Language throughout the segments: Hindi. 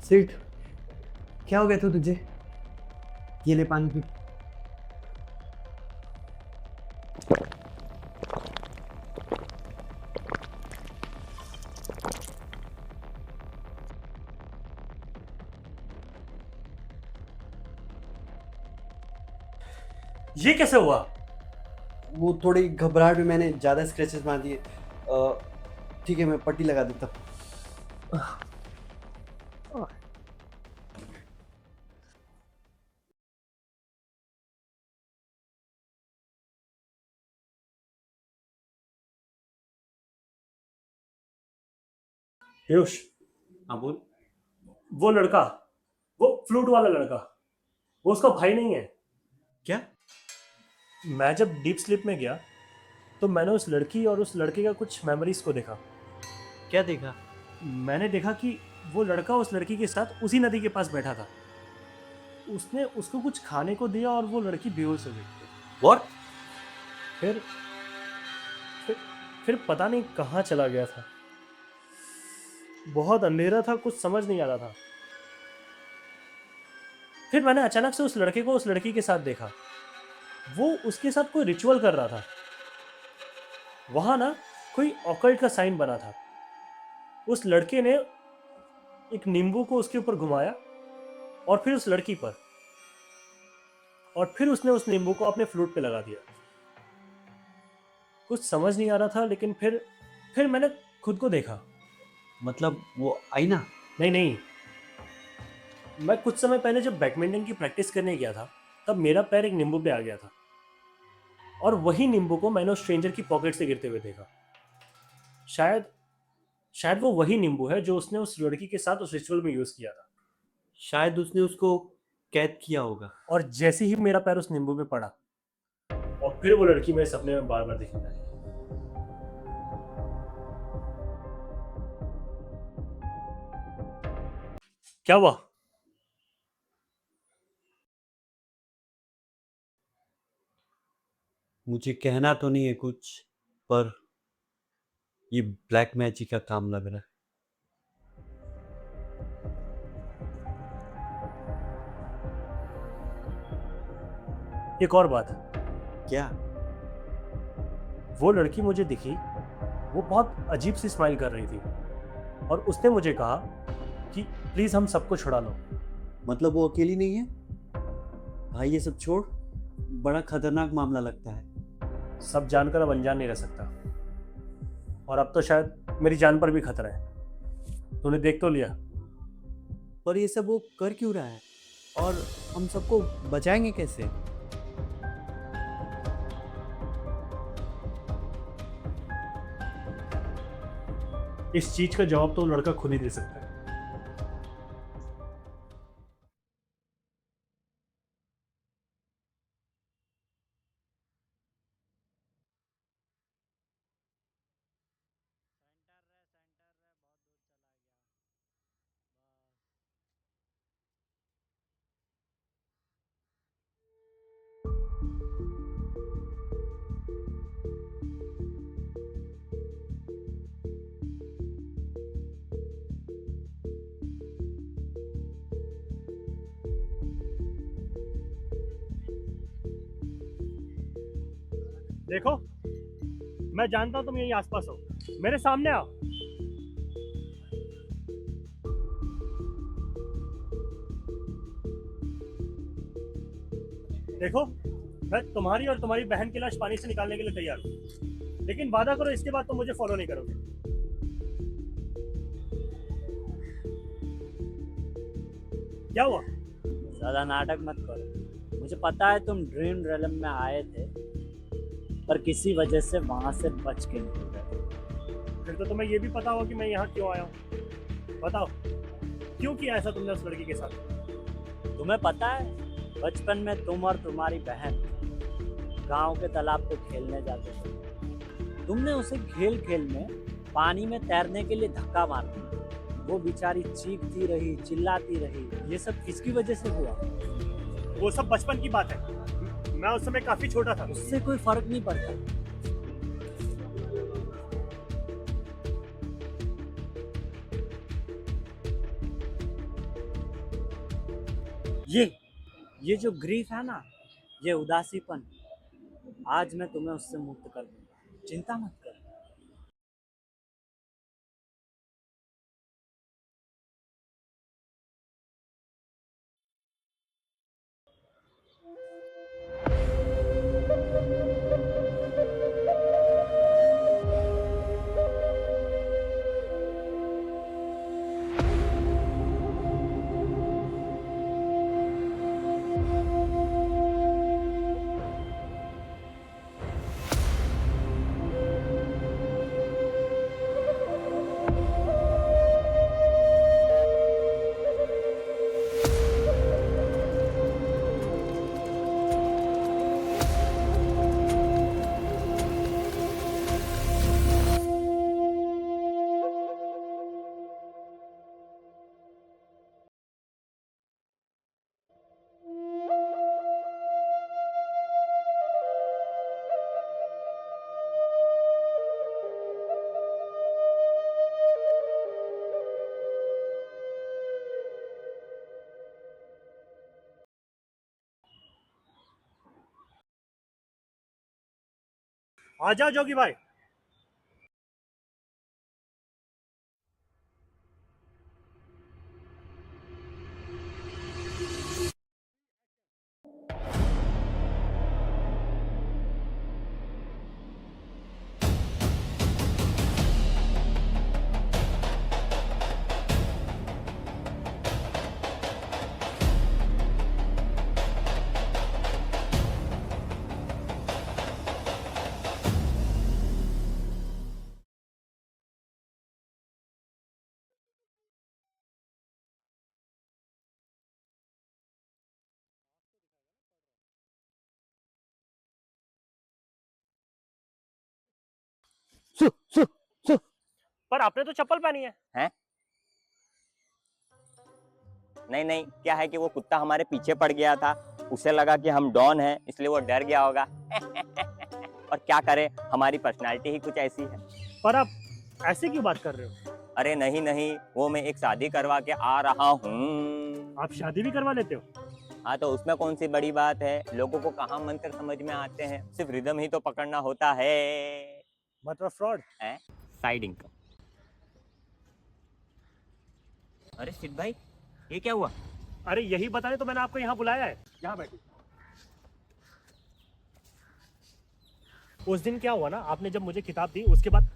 सिट, क्या हो गया था तुझे? ये ले पानी पी। ये कैसे हुआ? वो थोड़ी घबराहट में मैंने ज़्यादा स्क्रैचेस मार दिए। ठीक है, मैं पट्टी लगा देता हूँ। पीयूष, हाँ बोल। वो लड़का, वो फ्लूट वाला लड़का, वो उसका भाई नहीं है। क्या? मैं जब डीप स्लीप में गया तो मैंने उस लड़की और उस लड़के का कुछ मेमोरीज को देखा। क्या देखा? मैंने देखा कि वो लड़का उस लड़की के साथ उसी नदी के पास बैठा था। उसने उसको कुछ खाने को दिया और वो लड़की बेहोश हो गई। व्हाट? फिर फिर फिर पता नहीं कहाँ चला गया था। बहुत अंधेरा था, कुछ समझ नहीं आ रहा था। फिर मैंने अचानक से उस लड़के को उस लड़की के साथ देखा। वो उसके साथ कोई रिचुअल कर रहा था। वहां ना कोई ऑकल्ट का साइन बना था। उस लड़के ने एक नींबू को उसके ऊपर घुमाया और फिर उस लड़की पर, और फिर उसने उस नींबू को अपने फ्लूट पे लगा दिया। कुछ समझ नहीं आ रहा था, लेकिन फिर मैंने खुद को देखा। मतलब वो आईना? नहीं नहीं, मैं कुछ समय पहले जब बैडमिंटन की प्रैक्टिस करने गया था तब मेरा पैर एक नींबू पे आ गया था, और वही नींबू को मैंने उस स्ट्रेंजर की पॉकेट से गिरते हुए देखा। शायद शायद वो वही नींबू है जो उसने उस लड़की के साथ उस रिचुअल में यूज किया था। शायद उसने उसको कैद किया होगा। और जैसे ही मेरा पैर उस नींबू पे पड़ा, और फिर वो लड़की मेरे सपने में बार बार दिखने लगी। क्या हुआ? मुझे कहना तो नहीं है कुछ, पर ये ब्लैक मैजिक का काम लग रहा है। एक और बात, क्या? वो लड़की मुझे दिखी, वो बहुत अजीब सी स्माइल कर रही थी, और उसने मुझे कहा कि प्लीज हम सबको छुड़ा लो। मतलब वो अकेली नहीं है? भाई ये सब छोड़, बड़ा खतरनाक मामला लगता है। सब जानकर अब अनजान नहीं रह सकता, और अब तो शायद मेरी जान पर भी खतरा है। तूने देख तो लिया। पर ये सब वो कर क्यों रहा है, और हम सबको बचाएंगे कैसे? इस चीज का जवाब तो वो लड़का खुद ही दे सकता है। देखो, मैं जानता हूं तुम यहीं आसपास हो। मेरे सामने आओ। देखो, मैं तुम्हारी और तुम्हारी बहन की लाश पानी से निकालने के लिए तैयार हूँ, लेकिन वादा करो इसके बाद तुम मुझे फॉलो नहीं करोगे। क्या हुआ? ज़्यादा नाटक मत करो। मुझे पता है तुम ड्रीम रेलम में आए थे, पर किसी वजह से वहां से बच के निकल गए। फिर तो तुम्हें ये भी पता होगा कि मैं यहाँ क्यों आया हूँ। बताओ, क्यों किया ऐसा तुमने उस लड़की के साथ? तुम्हें पता है, बचपन में तुम और तुम्हारी बहन गांव के तालाब पे खेलने जाते थे। तुमने उसे खेल खेल में पानी में तैरने के लिए धक्का मार दिया। वो बेचारी चीखती रही, चिल्लाती रही। ये सब किसकी वजह से हुआ? वो सब बचपन की बात है, मैं उस समय काफी छोटा था। उससे कोई फर्क नहीं पड़ता। ये जो ग्रीफ है ना, ये उदासीपन, आज मैं तुम्हें उससे मुक्त कर दूंगा, चिंता मत कर। आ जाओ जोगी भाई। सु सु सु पर आपने तो चप्पल पहनी है। हैं? नहीं नहीं, क्या है कि वो कुत्ता हमारे पीछे पड़ गया था, उसे लगा कि हम डॉन हैं, इसलिए वो डर गया होगा। और क्या करे, हमारी पर्सनालिटी ही कुछ ऐसी है। पर आप ऐसे क्यों बात कर रहे हो? अरे नहीं नहीं, वो मैं एक शादी करवा के आ रहा हूँ। आप शादी भी करवा लेते हो? हाँ तो उसमें कौन सी बड़ी बात है, लोगों को कहाँ मंत्र समझ में आते हैं, सिर्फ रिदम ही तो पकड़ना होता है। मतलब फ्रॉड है साइड इनकम। अरे सिद्ध भाई, ये क्या हुआ? अरे यही बताने तो मैंने आपको यहाँ बुलाया है। यहाँ बैठो। उस दिन क्या हुआ ना, आपने जब मुझे किताब दी उसके बाद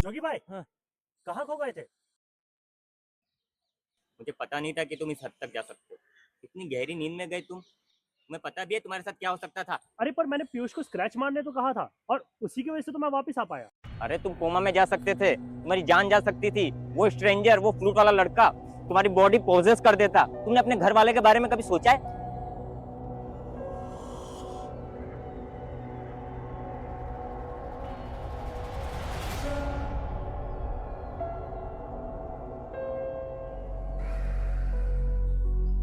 जोगी भाई कहाँ खो गए थे? मुझे पता नहीं था कि तुम इस हद तक जा सकते हो। इतनी गहरी नींद में गए तुम। तुम्हें पता भी है तुम्हारे साथ क्या हो सकता था। अरे पर मैंने पीयूष को स्क्रैच मारने तो कहा था और उसी की वजह से तो मैं वापस आ पाया। अरे तुम कोमा में जा सकते थे, तुम्हारी जान जा सकती थी। वो स्ट्रेंजर, वो फ्लूट वाला लड़का तुम्हारी बॉडी पोजेस कर देता। तुमने अपने घर वाले के बारे में कभी सोचा है?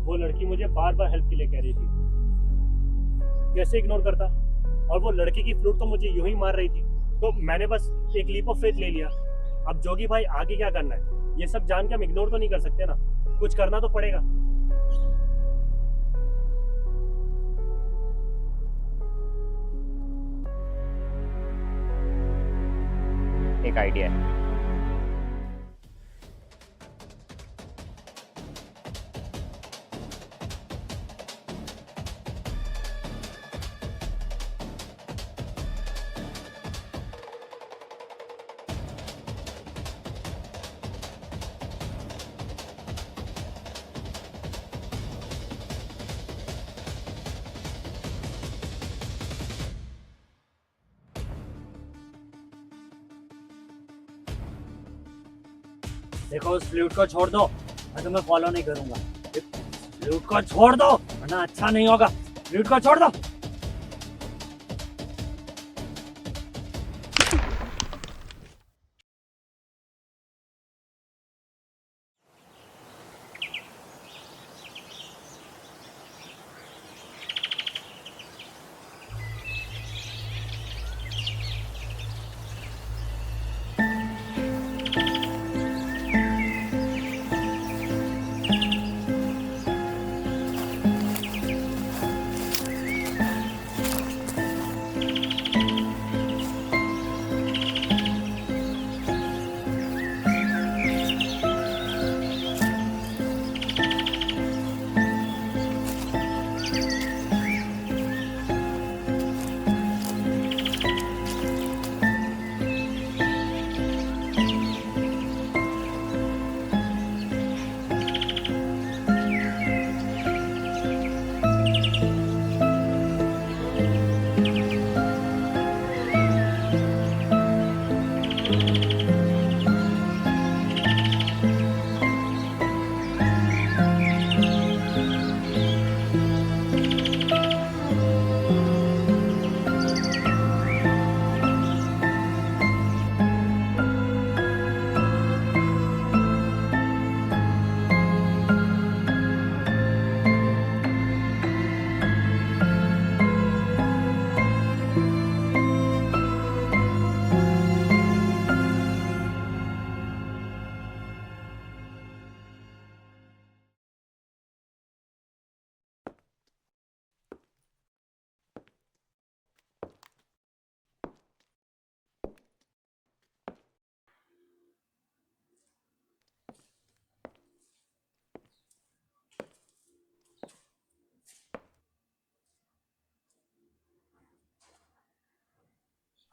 वो लड़की मुझे बार बार हेल्प के लिए कह रही थी, कैसे इग्नोर करता? और वो लड़की की फ्लूट तो मुझे यूं ही मार रही थी, तो मैंने बस एक लीप ऑफ फेथ ले लिया। अब जोगी भाई आगे क्या करना है, ये सब जान के हम इग्नोर तो नहीं कर सकते ना, कुछ करना तो पड़ेगा। एक आइडिया है। देखो उस फ्लूट को छोड़ दो, मैं तुम्हें फॉलो नहीं करूंगा। फ्लूट को छोड़ दो वरना अच्छा नहीं होगा। फ्लूट को छोड़ दो।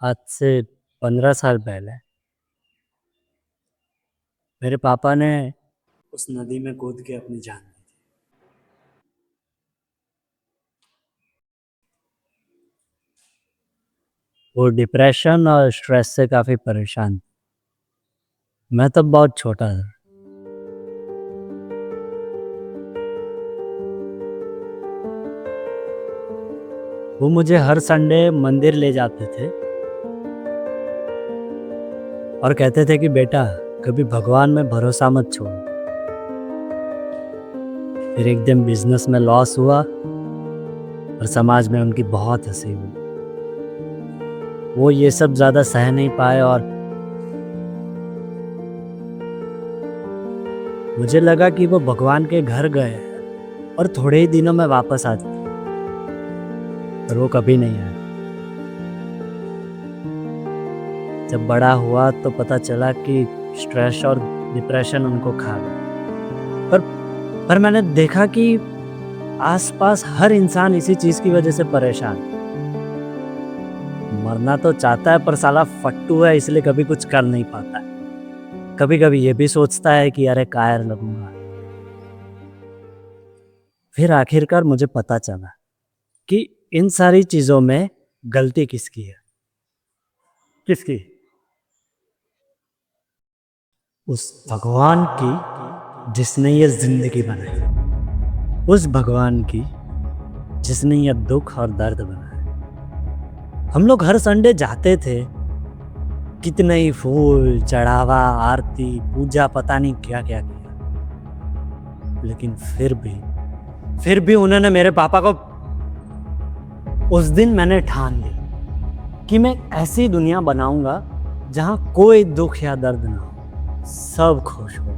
आज से 15 साल पहले मेरे पापा ने उस नदी में कूद के अपनी जान दी थी। वो डिप्रेशन और स्ट्रेस से काफ़ी परेशान थे। मैं तब बहुत छोटा था। वो मुझे हर संडे मंदिर ले जाते थे और कहते थे कि बेटा कभी भगवान में भरोसा मत छोड़ो। फिर एक दिन बिजनेस में लॉस हुआ और समाज में उनकी बहुत हंसी हुई। वो ये सब ज़्यादा सह नहीं पाए और मुझे लगा कि वो भगवान के घर गए और थोड़े ही दिनों में वापस आ जाए, पर वो कभी नहीं आया। जब बड़ा हुआ तो पता चला कि स्ट्रेस और डिप्रेशन उनको खा गया। पर मैंने देखा कि आसपास हर इंसान इसी चीज़ की वजह से परेशान है। मरना तो चाहता है पर साला फट्टू है, इसलिए कभी कुछ कर नहीं पाता है। कभी कभी ये भी सोचता है कि अरे कायर लगूंगा। फिर आखिरकार मुझे पता चला कि इन सारी चीज़ों में गलती किसकी है। किसकी? उस भगवान की जिसने ये जिंदगी बनाई, उस भगवान की जिसने ये दुख और दर्द बनाया। हम लोग हर संडे जाते थे, कितने ही फूल चढ़ावा, आरती, पूजा, पता नहीं क्या क्या किया, लेकिन फिर भी उन्होंने मेरे पापा को, उस दिन मैंने ठान ली कि मैं ऐसी दुनिया बनाऊंगा जहां कोई दुख या दर्द ना हो, सब खुश हो,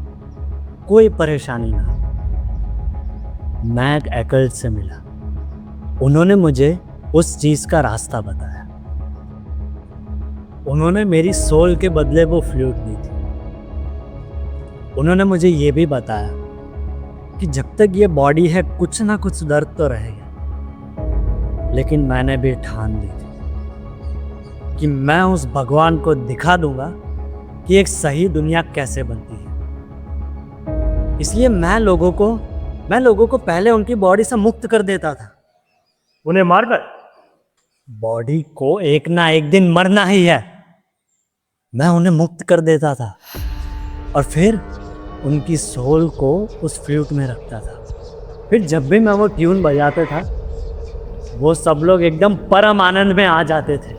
कोई परेशानी ना हो। मैक एकल्ड से मिला, उन्होंने मुझे उस चीज का रास्ता बताया। उन्होंने मेरी सोल के बदले वो फ्लूट दी थी। उन्होंने मुझे ये भी बताया कि जब तक ये बॉडी है कुछ ना कुछ दर्द तो रहेगा, लेकिन मैंने भी ठान ली थी कि मैं उस भगवान को दिखा दूंगा कि एक सही दुनिया कैसे बनती है। इसलिए मैं लोगों को पहले उनकी बॉडी से मुक्त कर देता था। उन्हें मारकर? बॉडी को एक ना एक दिन मरना ही है। मैं उन्हें मुक्त कर देता था और फिर उनकी सोल को उस फ्लूट में रखता था। फिर जब भी मैं वो ट्यून बजाता था, वो सब लोग एकदम परम आनंद में आ जाते थे।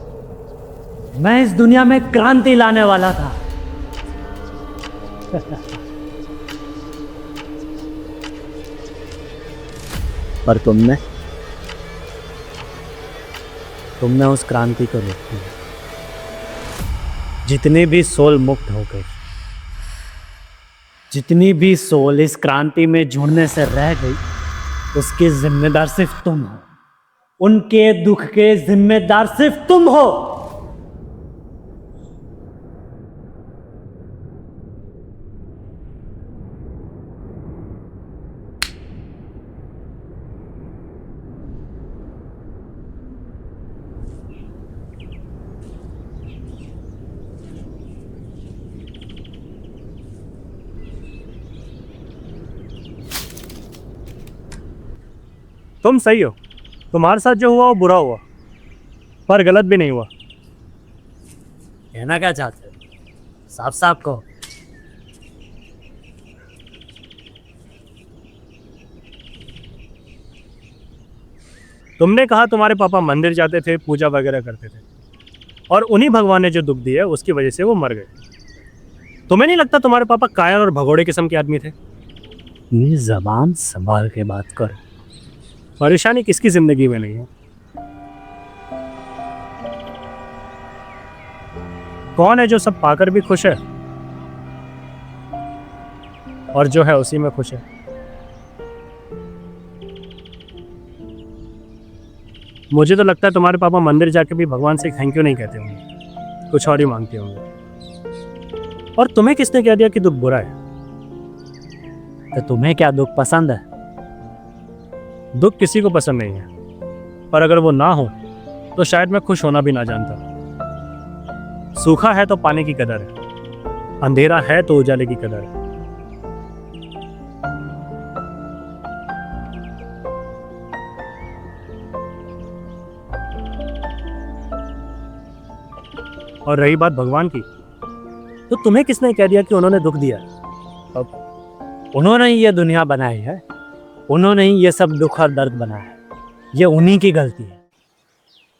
मैं इस दुनिया में क्रांति लाने वाला था। पर तुमने उस क्रांति को रोक दिया। जितनी भी सोल मुक्त हो गई, जितनी भी सोल इस क्रांति में जुड़ने से रह गई, उसके जिम्मेदार सिर्फ तुम हो। उनके दुख के जिम्मेदार सिर्फ तुम हो। तुम सही हो, तुम्हारे साथ जो हुआ वो बुरा हुआ, पर गलत भी नहीं हुआ। कहना क्या चाहते हो? साफ साफ कहो। तुमने कहा तुम्हारे पापा मंदिर जाते थे, पूजा वगैरह करते थे, और उन्हीं भगवान ने जो दुख दिया उसकी वजह से वो मर गए। तुम्हें नहीं लगता तुम्हारे पापा कायर और भगोड़े किस्म के आदमी थे? मेरी जबान संभाल के बात करो। परेशानी किसकी जिंदगी में नहीं है? कौन है जो सब पाकर भी खुश है और जो है उसी में खुश है? मुझे तो लगता है तुम्हारे पापा मंदिर जाके भी भगवान से थैंक यू नहीं कहते होंगे, कुछ और ही मांगते होंगे। और तुम्हें किसने कह दिया कि दुख बुरा है? तो तुम्हें क्या दुख पसंद है? दुख किसी को पसंद नहीं है, पर अगर वो ना हो तो शायद मैं खुश होना भी ना जानता। सूखा है तो पानी की कदर है, अंधेरा है तो उजाले की कदर है। और रही बात भगवान की, तो तुम्हें किसने कह दिया कि उन्होंने दुख दिया? उन्होंने ही ये दुनिया बनाई है, उन्होंने ही ये सब दुख और दर्द बनाया है, ये उन्हीं की गलती है।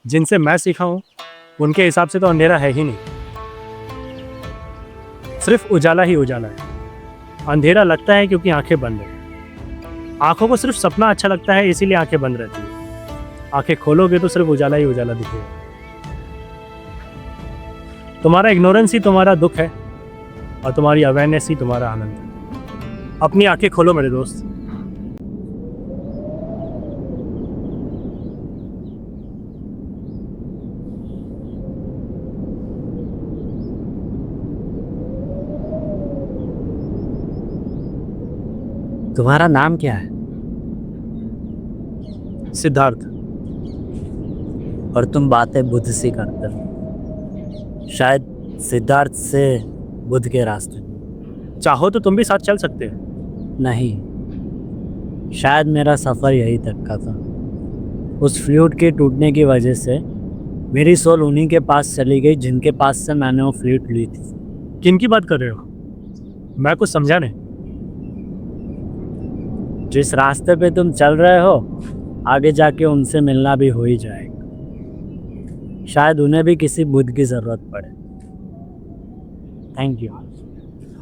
जिनसे मैं सीखा हूं उनके हिसाब से तो अंधेरा है ही नहीं, सिर्फ उजाला ही उजाला है। अंधेरा लगता है क्योंकि आंखें बंद है। आंखों को सिर्फ सपना अच्छा लगता है, इसीलिए आंखें बंद रहती है। आंखें खोलोगे तो सिर्फ उजाला ही उजाला दिखेगा। तुम्हारा इग्नोरेंस ही तुम्हारा दुख है और तुम्हारी अवेयरनेस ही तुम्हारा आनंद है। अपनी आंखें खोलो मेरे दोस्त। तुम्हारा नाम क्या है? सिद्धार्थ। और तुम बातें बुद्ध से करते हो, शायद सिद्धार्थ से बुद्ध के रास्ते। चाहो तो तुम भी साथ चल सकते हो। नहीं, शायद मेरा सफ़र यही तक का था। उस फ्लूट के टूटने की वजह से मेरी सोल उन्हीं के पास चली गई जिनके पास से मैंने वो फ्लूट ली थी। किन की बात कर रहे हो? मैं कुछ समझा नहीं। जिस रास्ते पे तुम चल रहे हो, आगे जाके उनसे मिलना भी हो ही जाएगा। शायद उन्हें भी किसी बुद्ध की ज़रूरत पड़े। Thank you.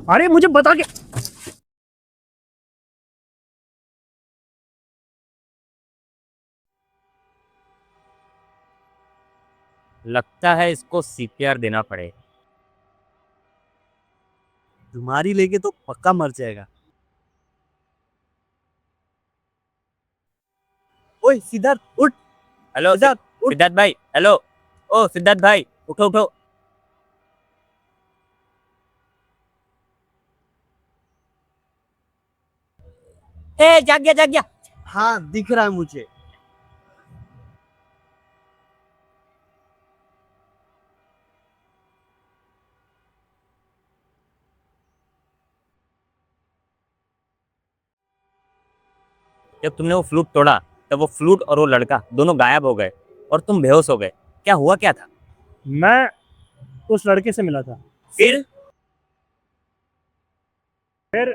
अरे मुझे बता के। लगता है इसको सीपीआर देना पड़ेगा। तुम्हारी लेके तो पक्का मर जाएगा। ओए सिद्धार्थ उठ। हेलो सिद्धार्थ उठ। सिद्धार्थ भाई, हेलो। ओ सिद्धार्थ भाई, उठो उठो। ए जाग गया जाग गया। हाँ दिख रहा है मुझे। जब तुमने वो फ्लूट तोड़ा तब वो फ्लूट और वो लड़का दोनों गायब हो गए और तुम बेहोश हो गए। क्या हुआ क्या था? मैं उस लड़के से मिला था। फिर फिर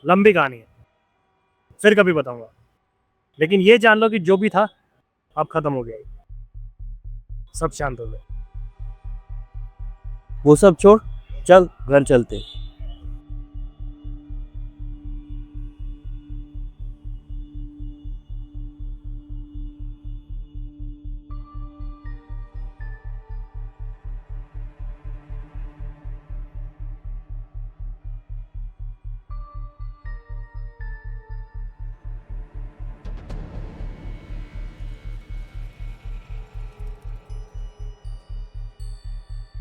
लंबी कहानी है, फिर कभी बताऊंगा। लेकिन ये जान लो कि जो भी था अब खत्म हो गया। सब शांत हो गए। वो सब छोड़, चल घर चलते।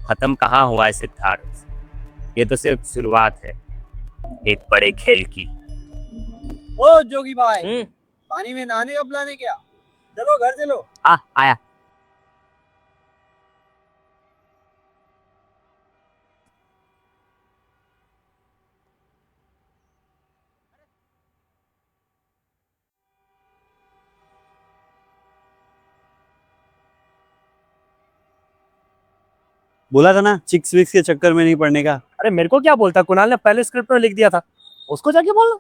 खत्म कहाँ हुआ है सिद्धार्थ? ये तो सिर्फ शुरुआत है एक बड़े खेल की। ओ जोगी भाई, हम्म। पानी में नहाने का प्लान है क्या? चलो घर चलो। आया। बोला था ना चिक्स विक्स के चक्कर में नहीं पड़ने का। अरे मेरे को क्या बोलता, कुणाल ने पहले स्क्रिप्ट में लिख दिया था, उसको जाके बोलना।